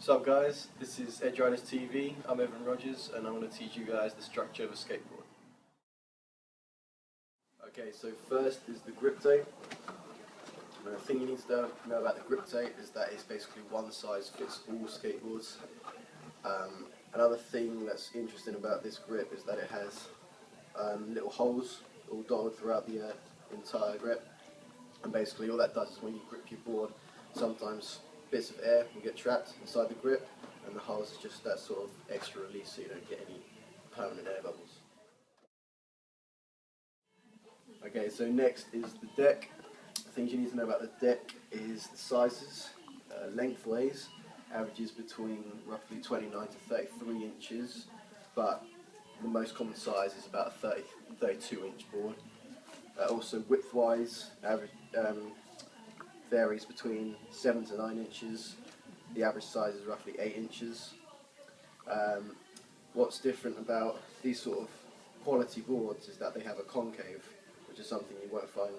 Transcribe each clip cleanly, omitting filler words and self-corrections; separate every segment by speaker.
Speaker 1: What's up guys, this is Edge Riders TV, I'm Evan Rogers and I'm going to teach you guys the structure of a skateboard. Okay, so first is the grip tape. The thing you need to know about the grip tape is that it's basically one size fits all skateboards. Another thing that's interesting about this grip is that it has little holes all dotted throughout the entire grip, and basically all that does is when you grip your board, sometimes bits of air will get trapped inside the grip, and the holes is just that sort of extra release so you don't get any permanent air bubbles. Okay, so next is the deck. The things you need to know about the deck is the sizes. Lengthways averages between roughly 29 to 33 inches, but the most common size is about a 32 inch board. Also widthwise varies between 7 to 9 inches. The average size is roughly 8 inches. What's different about these sort of quality boards is that they have a concave, which is something you won't find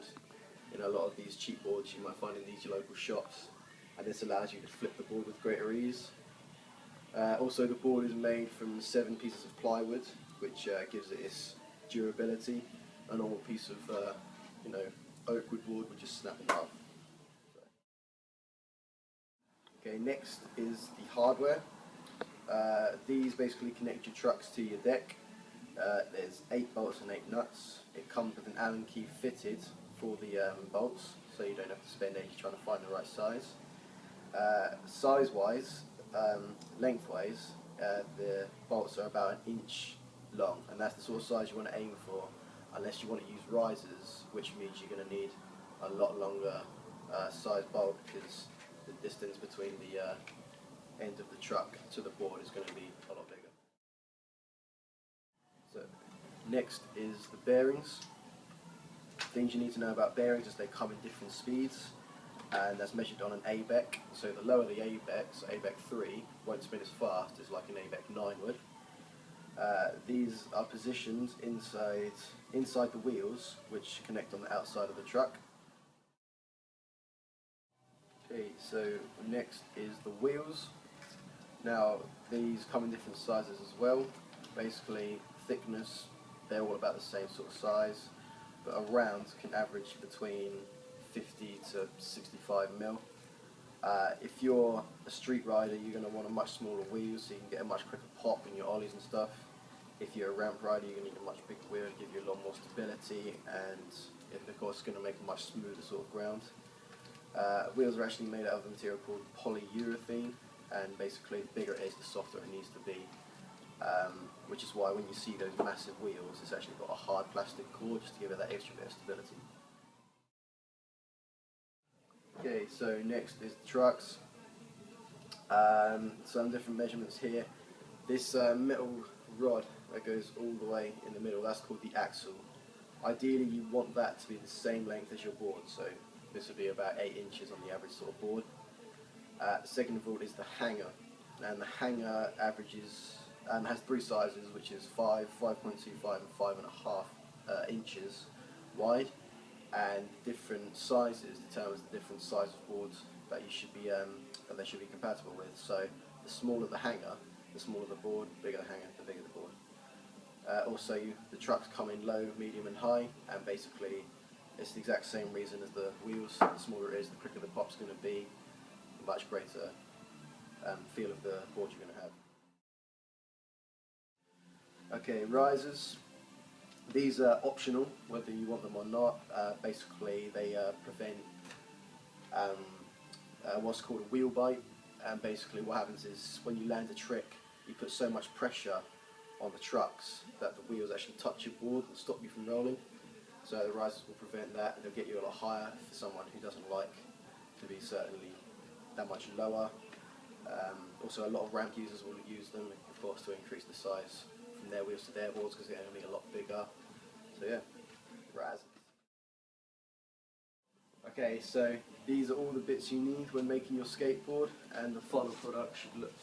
Speaker 1: in a lot of these cheap boards you might find in these local shops, and this allows you to flip the board with greater ease. Also, the board is made from 7 pieces of plywood, which gives it its durability. A normal piece of oak wood board would just snap in half. Okay, next is the hardware. These basically connect your trucks to your deck. There's 8 bolts and 8 nuts. It comes with an Allen key fitted for the bolts, so you don't have to spend ages trying to find the right size. Size-wise, lengthwise, the bolts are about 1 inch long, and that's the sort of size you want to aim for, unless you want to use risers, which means you're going to need a lot longer size bolt, because the distance between the end of the truck to the board is going to be a lot bigger. So next is the bearings. Things you need to know about bearings is they come in different speeds, and that's measured on an ABEC. So the lower the ABEC, so ABEC 3, won't spin as fast as like an ABEC 9 would. These are positioned inside the wheels, which connect on the outside of the truck. Okay, so next is the wheels. Now these come in different sizes as well. Basically thickness, they're all about the same sort of size, but a round can average between 50 to 65 mil. If you're a street rider, you're going to want a much smaller wheel so you can get a much quicker pop in your ollies and stuff. If you're a ramp rider, you're going to need a much bigger wheel to give you a lot more stability, and of course it's going to make a much smoother sort of ground. Wheels are actually made out of a material called polyurethane, and basically the bigger it is, the softer it needs to be, which is why when you see those massive wheels, it's actually got a hard plastic core just to give it that extra bit of stability. Okay, so next is the trucks. Some different measurements here. This metal rod that goes all the way in the middle, that's called the axle. Ideally you want that to be the same length as your board, so this would be about 8 inches on the average sort of board. Second of all is the hanger, and the hanger has 3 sizes, which is 5, 5.25 and 5.5 inches wide, and different sizes determines the different size of boards that you should be that they should be compatible with. So the smaller the hanger, the smaller the board, the bigger the hanger, the bigger the board. Also, the trucks come in low, medium and high, and basically it's the exact same reason as the wheels. The smaller it is, the quicker the pop's going to be, the much greater feel of the board you're going to have. Okay, risers. These are optional, whether you want them or not. Basically, they prevent what's called a wheel bite, and basically what happens is when you land a trick, you put so much pressure on the trucks that the wheels actually touch your board and stop you from rolling. So the risers will prevent that, and they'll get you a lot higher for someone who doesn't like to be certainly that much lower. Also, a lot of ramp users will use them, of course, to increase the size from their wheels to their boards because they're going to be a lot bigger. So yeah, risers. Okay, so these are all the bits you need when making your skateboard, and the final product should look